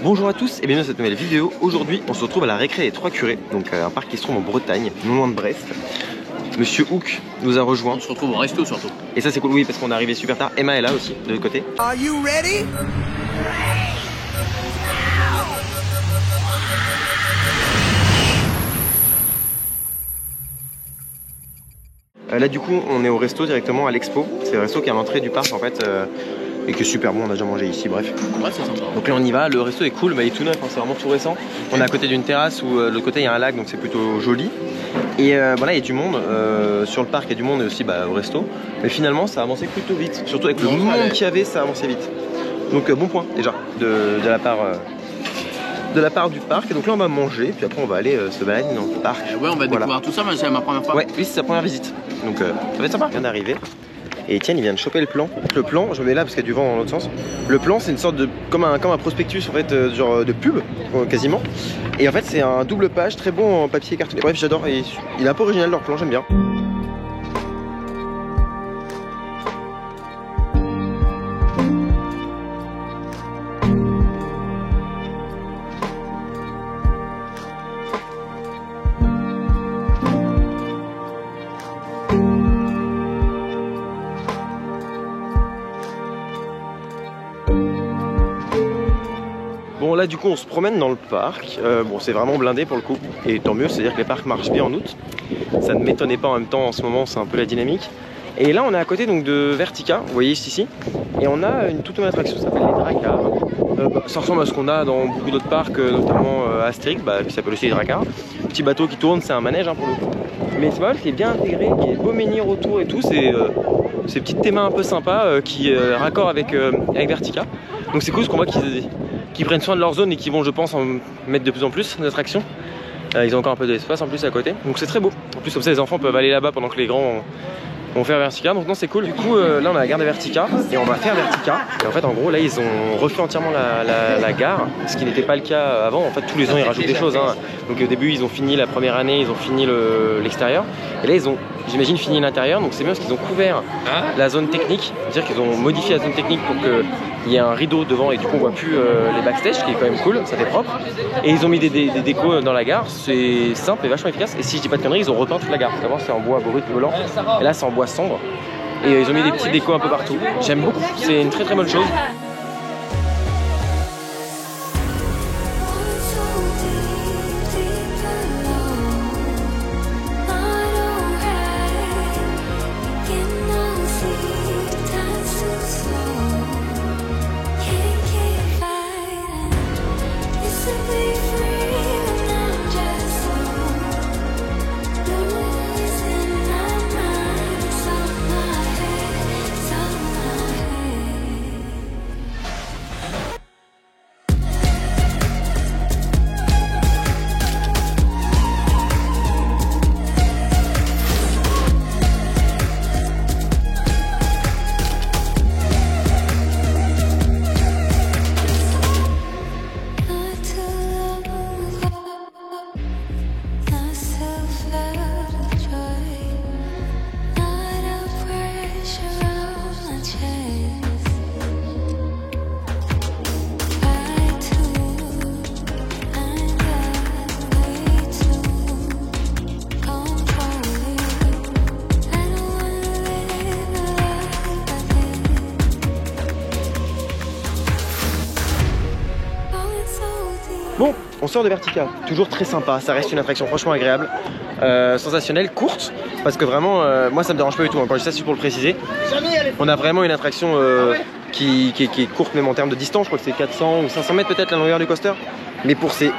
Bonjour à tous et bienvenue dans cette nouvelle vidéo. Aujourd'hui on se retrouve à la récré des Trois Curés, donc un parc qui se trouve en Bretagne, non loin de Brest. Monsieur Hook nous a rejoint. On se retrouve au resto surtout. Et ça c'est cool, oui, parce qu'on est arrivé super tard. Emma est là aussi, de l'autre côté. Are you ready? Là du coup on est au resto directement à l'Expo. C'est le resto qui est à l'entrée du parc en fait. Et qui est super bon, on a déjà mangé ici, bref. Ouais, c'est sympa. Donc là on y va, le resto est cool, bah, il est tout neuf, hein, c'est vraiment tout récent. On est à côté d'une terrasse où de l'autre côté il y a un lac, donc c'est plutôt joli. Et voilà, il y a du monde, sur le parc il y a du monde et aussi au resto. Mais finalement ça a avancé plutôt vite, surtout avec le monde qu'il y avait, ça a avancé vite. Donc bon point déjà de la part du parc. Et donc là on va manger, puis après on va aller se balader dans le parc. Ouais, on va découvrir tout ça, mais c'est ma première fois. Ouais, oui, c'est sa première visite. Donc ça va être sympa. On vient d'arriver. Et Etienne il vient de choper le plan. Le plan, je me mets là parce qu'il y a du vent dans l'autre sens. Le plan c'est une sorte de comme un prospectus en fait, genre de pub quasiment. Et en fait c'est un double page très bon en papier cartonné. Bref, j'adore. Et il est un peu original leur plan, j'aime bien. Bon là du coup on se promène dans le parc, bon c'est vraiment blindé pour le coup, et tant mieux, c'est à dire que les parcs marchent bien en août. Ça ne m'étonnait pas en même temps, en ce moment c'est un peu la dynamique. Et là on est à côté donc de Vertica, vous voyez ici, et on a une toute nouvelle attraction qui s'appelle les Dracars. Ça ressemble à ce qu'on a dans beaucoup d'autres parcs, notamment Astérix, qui s'appelle aussi les Dracars. Petit bateau qui tourne, c'est un manège pour le coup. Mais c'est pas mal, c'est bien intégré, il y a des beaux menhirs autour et tout, c'est ces petites thémas un peu sympas qui raccord avec Vertica. Donc c'est cool ce qu'on voit qu'ils prennent soin de leur zone et qui vont, je pense, en mettre de plus en plus d'attractions. Ils ont encore un peu d'espace en plus à côté, donc c'est très beau. En plus comme ça les enfants peuvent aller là-bas pendant que les grands vont faire Vertica, donc non c'est cool. Du coup là on a la gare de Vertica et on va faire Vertica. Et en fait en gros là ils ont refait entièrement la gare, ce qui n'était pas le cas avant. En fait tous les ans ils rajoutent des choses, hein. Donc au début ils ont fini la première année, ils ont fini l'extérieur. Et là ils ont, j'imagine, fini l'intérieur, donc c'est bien parce qu'ils ont couvert la zone technique. C'est-à-dire qu'ils ont modifié la zone technique pour qu'il y ait un rideau devant et du coup on voit plus les backstage, ce qui est quand même cool, ça fait propre. Et ils ont mis des décos dans la gare, c'est simple et vachement efficace. Et si je dis pas de conneries, ils ont repeint toute la gare. D'abord c'est en bois brut blanc, et là c'est en bois sombre. Et ils ont mis des petits décos un peu partout. J'aime beaucoup, c'est une très très bonne chose. Bon, on sort de Vertica, toujours très sympa, ça reste une attraction franchement agréable, sensationnelle, courte, parce que vraiment, moi ça me dérange pas du tout, hein, quand je dis ça c'est pour le préciser. On a vraiment une attraction qui est courte même en termes de distance, je crois que c'est 400 ou 500 mètres peut-être la longueur du coaster, mais pour cette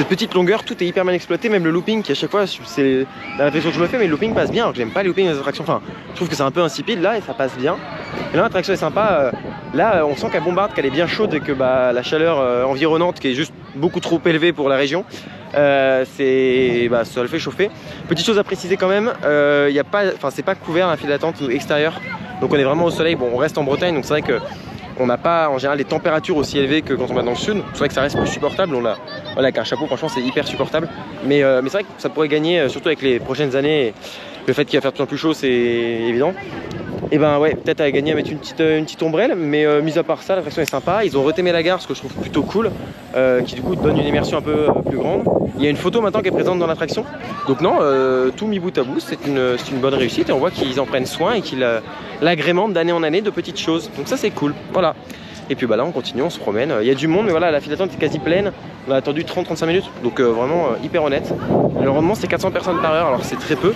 petite longueur, tout est hyper mal exploité, même le looping qui à chaque fois, c'est la réflexion que je me fais, mais le looping passe bien, alors que j'aime pas les loopings des attractions, enfin je trouve que c'est un peu insipide là et ça passe bien. Et là l'attraction est sympa, là on sent qu'elle bombarde, qu'elle est bien chaude et que la chaleur environnante qui est juste beaucoup trop élevée pour la région, ça le fait chauffer. Petite chose à préciser quand même, c'est pas couvert un fil d'attente extérieur, donc on est vraiment au soleil. Bon, on reste en Bretagne, donc c'est vrai que on n'a pas en général des températures aussi élevées que quand on va dans le sud. C'est vrai que ça reste plus supportable. Voilà, avec un chapeau, franchement, c'est hyper supportable. Mais c'est vrai que ça pourrait gagner, surtout avec les prochaines années. Le fait qu'il va faire de plus en plus chaud, c'est évident. Et ben ouais, peut-être à gagner à mettre une petite ombrelle, mais mis à part ça, l'attraction est sympa. Ils ont retémé la gare, ce que je trouve plutôt cool, qui du coup donne une immersion un peu plus grande. Il y a une photo maintenant qui est présente dans l'attraction. Donc non, tout mis bout à bout, c'est une bonne réussite et on voit qu'ils en prennent soin et qu'ils l'agrémentent d'année en année de petites choses. Donc ça c'est cool, voilà. Et puis bah là on continue, on se promène. Il y a du monde, mais voilà, la file d'attente est quasi pleine. On a attendu 30-35 minutes, donc vraiment hyper honnête. Le rendement c'est 400 personnes par heure, alors c'est très peu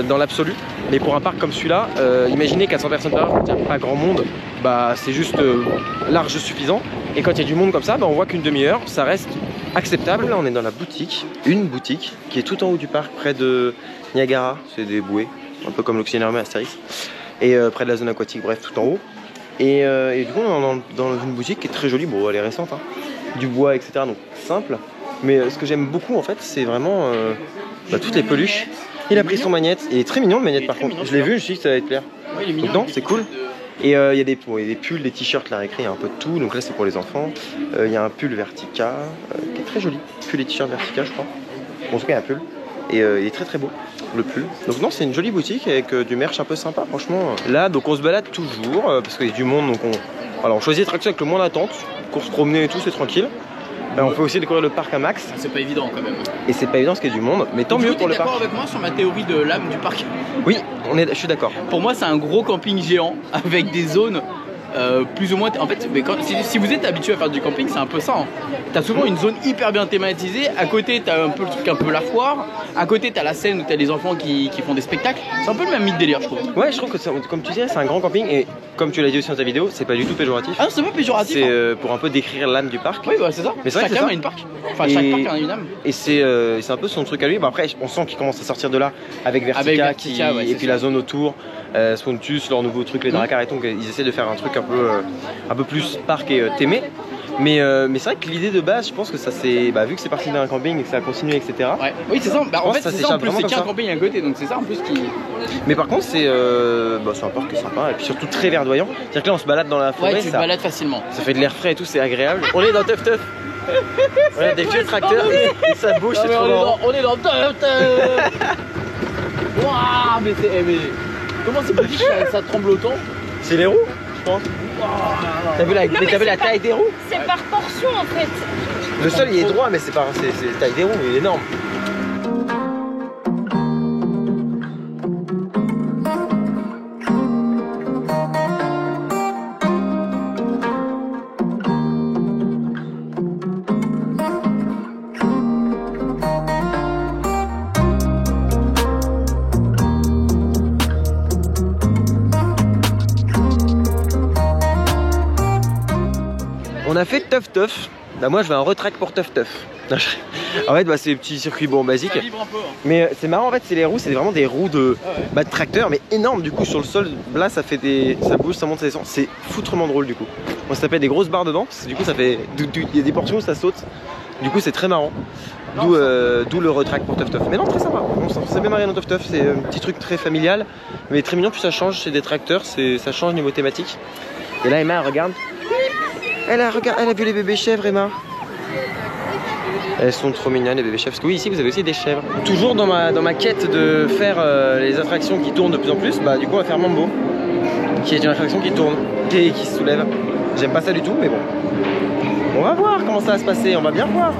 dans l'absolu. Mais pour un parc comme celui-là, imaginez 400 personnes par heure, pas grand monde, bah c'est juste large suffisant. Et quand il y a du monde comme ça, bah, on voit qu'une demi-heure, ça reste acceptable. Là on est dans la boutique, une boutique qui est tout en haut du parc, près de Niagara, c'est des bouées, un peu comme l'Oxynormé Astérix. Et près de la zone aquatique, bref, tout en haut. Et du coup on est dans une boutique qui est très jolie, bon elle est récente, hein. Du bois etc, donc simple. Mais ce que j'aime beaucoup en fait c'est vraiment toutes les peluches. Il a pris son magnète, il est très mignon le magnète par contre, je l'ai vu, je me suis dit que ça allait te plaire. Donc non, c'est cool. Et il y a des pulls, des t-shirts, la récré, il y a un peu de tout, donc là c'est pour les enfants. Il y a un pull Vertica qui est très joli, pull et t-shirt Vertica je crois. Bon, en tout cas il y a un pull. Et il est très très beau le pull. Donc non, c'est une jolie boutique avec du merch un peu sympa franchement. Là donc on se balade toujours parce qu'il y a du monde, donc on choisit l'attraction avec le moins d'attente. Pour se promener et tout, c'est tranquille. On peut aussi découvrir le parc à max. C'est pas évident quand même. Et c'est pas évident parce qu'il y a du monde, mais tant mieux pour le parc. Tu es d'accord avec moi sur ma théorie de l'âme du parc? Oui, je suis d'accord. Pour moi c'est un gros camping géant avec des zones plus ou moins. En fait, mais si vous êtes habitué à faire du camping, c'est un peu ça. Hein. T'as souvent une zone hyper bien thématisée. À côté, t'as un peu le truc un peu la foire. À côté, t'as la scène où t'as les enfants qui font des spectacles. C'est un peu le même mythe délire, je trouve. Ouais, je trouve que comme tu disais, c'est un grand camping et comme tu l'as dit aussi dans ta vidéo, c'est pas du tout péjoratif. Ah non, c'est pas péjoratif. C'est pour un peu décrire l'âme du parc. Oui, bah c'est ça. Mais c'est vrai chaque âme a une parc. Enfin, chaque parc a une âme. Et c'est un peu son truc à lui. Bah, après, on sent qu'il commence à sortir de là avec Vertica, ouais, et puis la zone autour. Spontus, leur nouveau truc, les Drakkar et tout, ils essaient de faire un truc un peu plus parc et thémé. Mais c'est vrai que l'idée de base, je pense que ça c'est vu que c'est parti d'un camping et que ça a continué, etc. Ouais. Oui, c'est ça. En fait, c'est ça en plus, c'est qu'un camping à côté, donc c'est ça en plus qui. Mais par contre, c'est un parc qui est sympa et puis surtout très verdoyant. C'est-à-dire que là, on se balade dans la forêt. Ouais, tu te balades facilement. Ça fait de l'air frais et tout, c'est agréable. On est dans Teuf Teuf. On a des vieux tracteurs et ça bouge, c'est trop marrant. On est dans Teuf Teuf. Waouh, mais comment c'est possible que ça tremble autant? C'est les roues, je pense. T'as vu la taille des roues? C'est par portion en fait. Le sol il est droit, mais c'est la taille des roues, il est énorme. On a fait Teuf Teuf. Bah moi je vais un retrack pour Teuf Teuf. En fait c'est des petits circuits basiques. Ça vibre un peu, hein. Mais c'est marrant en fait, c'est les roues, c'est vraiment des roues de tracteur mais énormes du coup sur le sol. Là ça bouge, ça monte, ça descend. C'est foutrement drôle du coup. On se tapait des grosses barres dedans, parce que du coup ça fait. Il y a des portions où ça saute. Du coup c'est très marrant. D'où le retrack pour Teuf Teuf. Mais non, très sympa. On s'est bien marré dans Teuf Teuf. C'est un petit truc très familial, mais très mignon. Puis ça change, c'est des tracteurs, ça change niveau thématique. Et là Emma elle regarde. Elle a vu les bébés chèvres, Emma. Elles sont trop mignonnes les bébés chèvres. Parce que oui, ici vous avez aussi des chèvres. Toujours dans ma quête de faire les attractions qui tournent de plus en plus, du coup on va faire Mambo, qui est une attraction qui tourne et qui se soulève. J'aime pas ça du tout, mais bon. On va voir comment ça va se passer, on va bien voir.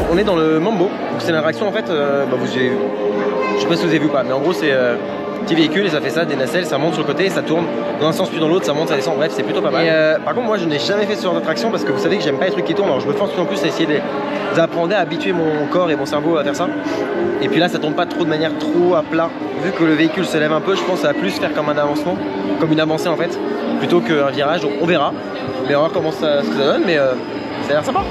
On est dans le Mambo, c'est une attraction en fait, je sais pas si vous avez vu ou pas, mais en gros c'est un petit véhicule et ça fait ça, des nacelles, ça monte sur le côté, ça tourne dans un sens puis dans l'autre, ça monte, ça descend, bref c'est plutôt pas mal. Et, par contre moi je n'ai jamais fait ce genre d'attraction parce que vous savez que j'aime pas les trucs qui tournent, alors je me force plus en plus à essayer d'apprendre à habituer mon corps et mon cerveau à faire ça. Et puis là ça tourne pas trop de manière trop à plat, vu que le véhicule se lève un peu, je pense que ça va plus faire comme un avancement, comme une avancée en fait, plutôt qu'un virage, donc on verra. Mais on va voir comment ce que ça donne, mais ça a l'air sympa.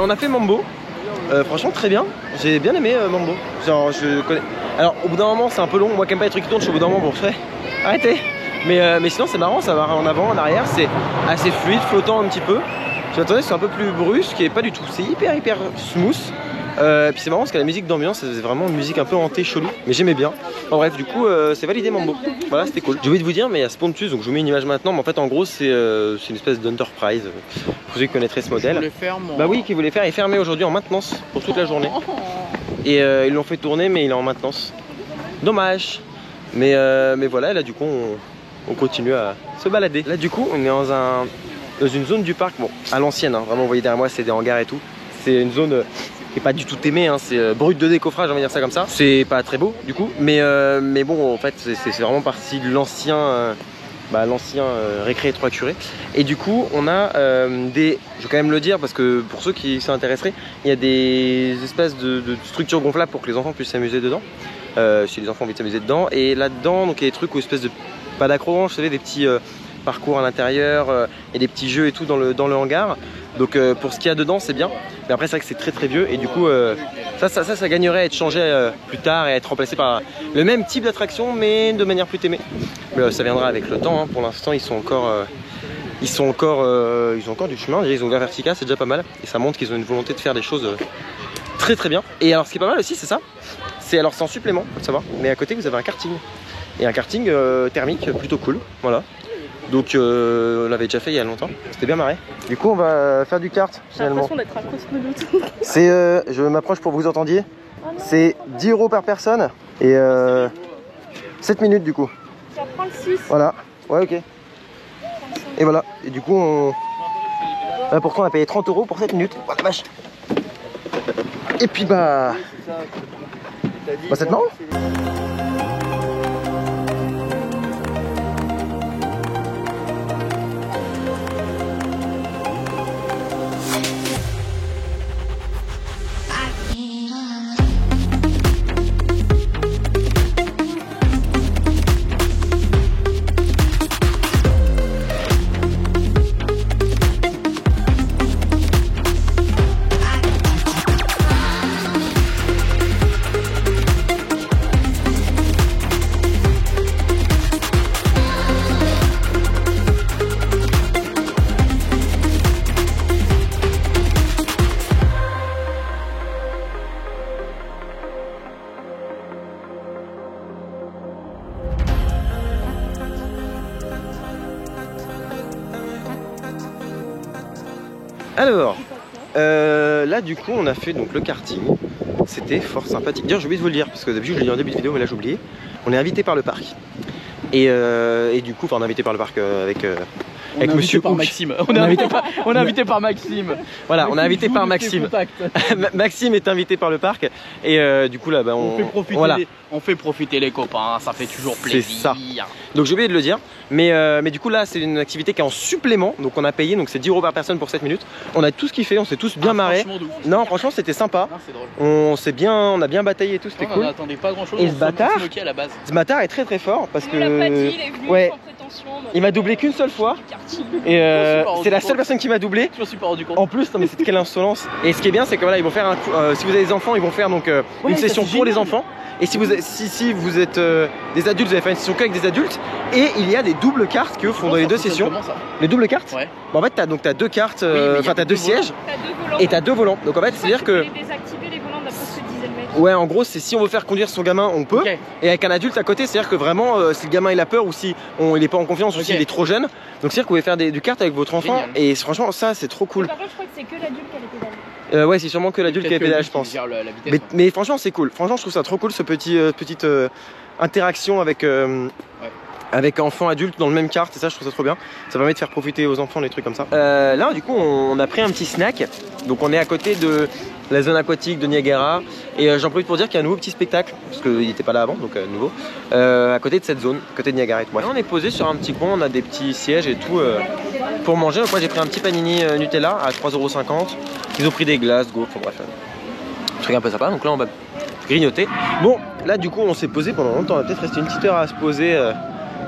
on a fait Mambo. Franchement très bien, j'ai bien aimé Mambo. Genre je connais. Alors au bout d'un moment c'est un peu long, moi qui aime pas les trucs qui tournent, je suis au bout d'un moment bon je fais arrêtez. Mais sinon c'est marrant, ça va en avant, en arrière, c'est assez fluide, flottant un petit peu. Je m'attendais que c'est un peu plus brusque et pas du tout, c'est hyper smooth. Puis c'est marrant parce que la musique d'ambiance c'est vraiment une musique un peu hantée, chelou, mais j'aimais bien. En bref du coup c'est validé Mambo, voilà c'était cool. J'ai oublié de vous dire mais il y a Spontus, donc je vous mets une image maintenant, mais en fait en gros c'est une espèce d'Enterprise, pour ceux qui connaîtraient ce modèle. Bah oui, qui voulait faire, il est fermé aujourd'hui en maintenance pour toute la journée. Et ils l'ont fait tourner mais il est en maintenance. Dommage. Mais voilà, là du coup on continue à se balader. Là du coup on est dans une zone du parc, bon à l'ancienne, hein, vraiment vous voyez derrière moi c'est des hangars et tout. C'est une zone qui est pas du tout aimée, hein, c'est brut de décoffrage on va dire ça comme ça. C'est pas très beau du coup, mais bon en fait c'est vraiment parti de l'ancien récré 3 curés. Et du coup on a je vais quand même le dire parce que pour ceux qui s'intéresseraient, il y a des espèces de structures gonflables pour que les enfants puissent s'amuser dedans. Si les enfants ont envie de s'amuser dedans. Et là-dedans, donc il y a des trucs ou espèces de pas d'accrobranche, vous savez, des petits parcours à l'intérieur et des petits jeux et tout dans le hangar. Donc pour ce qu'il y a dedans, c'est bien. Mais après, c'est vrai que c'est très vieux et du coup, ça gagnerait à être changé plus tard et à être remplacé par le même type d'attraction, mais de manière plus aimée. Mais ça viendra avec le temps. Hein. Pour l'instant, ils ont encore du chemin. Ils ont ouvert Vertica, c'est déjà pas mal. Et ça montre qu'ils ont une volonté de faire des choses très bien. Et alors, ce qui est pas mal aussi, c'est ça. C'est en supplément, faut le savoir, mais à côté vous avez un karting. Et un karting thermique plutôt cool, voilà. Donc on l'avait déjà fait il y a longtemps, c'était bien marré. Du coup on va faire du kart finalement. J'ai l'impression d'être un cosmonaute. C'est, je m'approche pour que vous entendiez, c'est 10 € par personne et 7 minutes du coup. Ça prend le 6. Voilà, ouais ok. Et voilà, et du coup là, pourtant on a payé 30 € pour 7 minutes, oh la vache. Et puis c'est marrant. Alors, là du coup on a fait donc le karting, c'était fort sympathique. D'ailleurs j'ai oublié de vous le dire, parce que d'habitude je l'ai dit en début de vidéo mais là j'ai oublié. On est invité par le parc. Et du coup, enfin on est invité par le parc avec monsieur par Maxime. On est invité par Maxime. Voilà, on est invité par Maxime. Maxime est invité par le parc. Et du coup là on fait profiter les copains, ça fait toujours plaisir. C'est ça. Donc j'ai oublié de le dire. Mais du coup là c'est une activité qui est en supplément. Donc on a payé, donc c'est 10 € par personne pour 7 minutes. On a tout ce qu'il fait, on s'est tous bien marrés. Non franchement c'était sympa. On a bien bataillé et tout, c'était cool. On n'attendait pas grand chose. Et ce bâtard est très fort parce que... Il l'a pas dit, il est venu sans prétention. Il m'a doublé qu'une seule fois. Et c'est la seule personne qui m'a doublé. Je me suis pas rendu compte. En plus, non mais c'est quelle insolence. Et ce qui est bien c'est que voilà, ils vont faire si vous avez des enfants, ils vont faire donc une session pour les enfants. Et si vous êtes des adultes, vous allez faire une session qu'avec des adultes. Et il y a des doubles cartes que font dans les deux sessions. Les doubles cartes. Ouais. Bon, en fait t'as deux cartes, enfin t'as deux sièges et t'as deux volants. Donc en fait c'est à dire que désactiver les volants d'après ce que disait le mec. ouais, en gros c'est si on veut faire conduire son gamin on peut. Et avec un adulte à côté, c'est à dire que vraiment si le gamin il a peur ou si il est pas en confiance ou s'il est trop jeune. Donc c'est à dire que vous pouvez faire du kart avec votre enfant. Génial. Et franchement ça c'est trop cool. Par contre je crois que c'est que l'adulte qui a les pédales. Ouais, c'est sûrement que l'adulte qui a les pédales, je pense. Mais franchement c'est cool. Franchement je trouve ça trop cool ce petite interaction avec enfants adultes dans le même kart, et ça je trouve ça trop bien. Ça permet de faire profiter aux enfants des trucs comme ça. Là du coup on a pris un petit snack. Donc on est à côté de la zone aquatique de Niagara. Et j'en profite pour dire qu'il y a un nouveau petit spectacle, parce qu'il n'était pas là avant, donc nouveau, à côté de cette zone, à côté de Niagara et tout. Là on est posé sur un petit coin, on a des petits sièges et tout pour manger. Donc moi j'ai pris un petit panini Nutella à 3,50 €. Ils ont pris des glaces, gaufres, enfin bref. Un truc un peu sympa, donc là on va grignoter. Bon, là du coup on s'est posé pendant longtemps, on va peut-être rester une petite heure à se poser,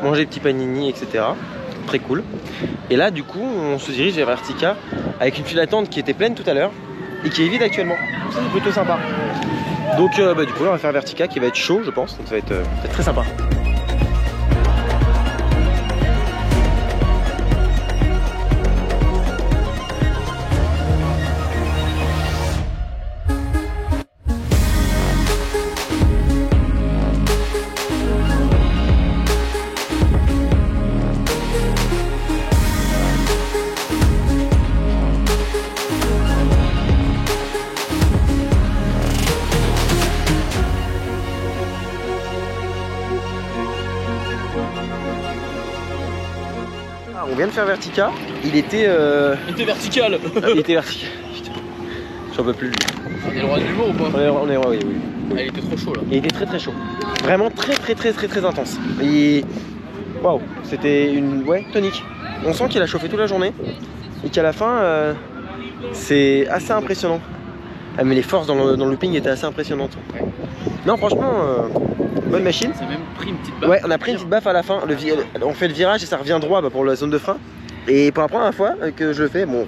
manger des petits panini, etc. Très cool. Et là du coup on se dirige vers Vertica avec une file d'attente qui était pleine tout à l'heure. et qui est vide actuellement. Ça c'est plutôt sympa. Donc du coup là on va faire Vertica qui va être chaud je pense, donc ça va être très sympa. On vient de faire Vertica, il était vertical. Il était vertical, putain. J'en peux plus. On est le roi du jour ou pas? On est roi, oui. Ah, il était trop chaud là. Il était très chaud. Vraiment très intense. Et waouh, c'était une tonique. On sent qu'il a chauffé toute la journée et qu'à la fin c'est assez impressionnant. Ah, mais les forces dans le looping étaient assez impressionnantes. Ouais. Non franchement bonne machine. On a même pris une petite baffe. Ouais, on a pris une petite baffe à la fin. On fait le virage et ça revient droit pour la zone de frein. Et pour la première fois que je le fais, bon,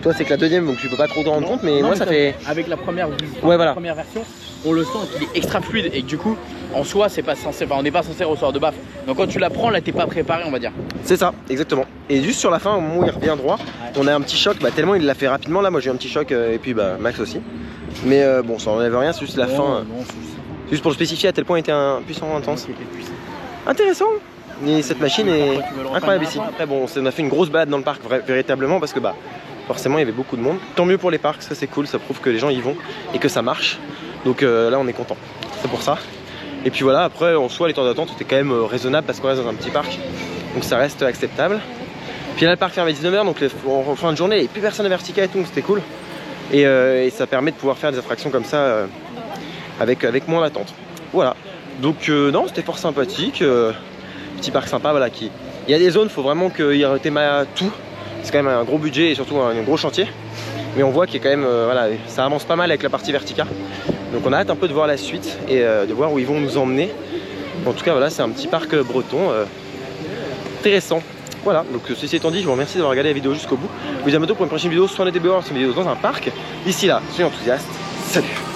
toi c'est que la deuxième donc tu peux pas trop t'en rendre compte, mais moi ça fait. Avec la première, voilà. Première version, on le sent qu'il est extra fluide et que du coup, en soi, c'est pas censé, on n'est pas censé recevoir de baffe. Donc quand tu la prends, là t'es pas préparé, on va dire. C'est ça, exactement. Et juste sur la fin, au moment où il revient droit, on a un petit choc, tellement il l'a fait rapidement. Là, moi j'ai eu un petit choc et puis Max aussi. Mais bon, ça enlève rien, c'est juste la fin. Juste pour le spécifier à tel point il était puissant, intense. Intéressant. Et cette machine est incroyable ici. Après bon, on a fait une grosse balade dans le parc véritablement parce que forcément il y avait beaucoup de monde. Tant mieux pour les parcs, ça c'est cool, ça prouve que les gens y vont et que ça marche. Donc là on est content. C'est pour ça. Et puis voilà, après en soi les temps d'attente étaient quand même raisonnables parce qu'on reste dans un petit parc. Donc ça reste acceptable. Puis là le parc ferme à 19h donc en fin de journée il n'y avait plus personne à Vertica et tout, c'était cool. Et ça permet de pouvoir faire des attractions comme ça avec moins d'attente. Voilà. Donc non, c'était fort sympathique. Petit parc sympa, voilà. Il y a des zones, il faut vraiment qu'il y ait tout. C'est quand même un gros budget et surtout un gros chantier. Mais on voit qu'il y a quand même, voilà, ça avance pas mal avec la partie Vertica. Donc on a hâte un peu de voir la suite et de voir où ils vont nous emmener. En tout cas, voilà, c'est un petit parc breton intéressant. Voilà, donc ceci étant dit, je vous remercie d'avoir regardé la vidéo jusqu'au bout. Je vous dis à bientôt pour une prochaine vidéo, soit en ETB, soit une vidéo dans un parc. D'ici là, soyez enthousiastes. Salut!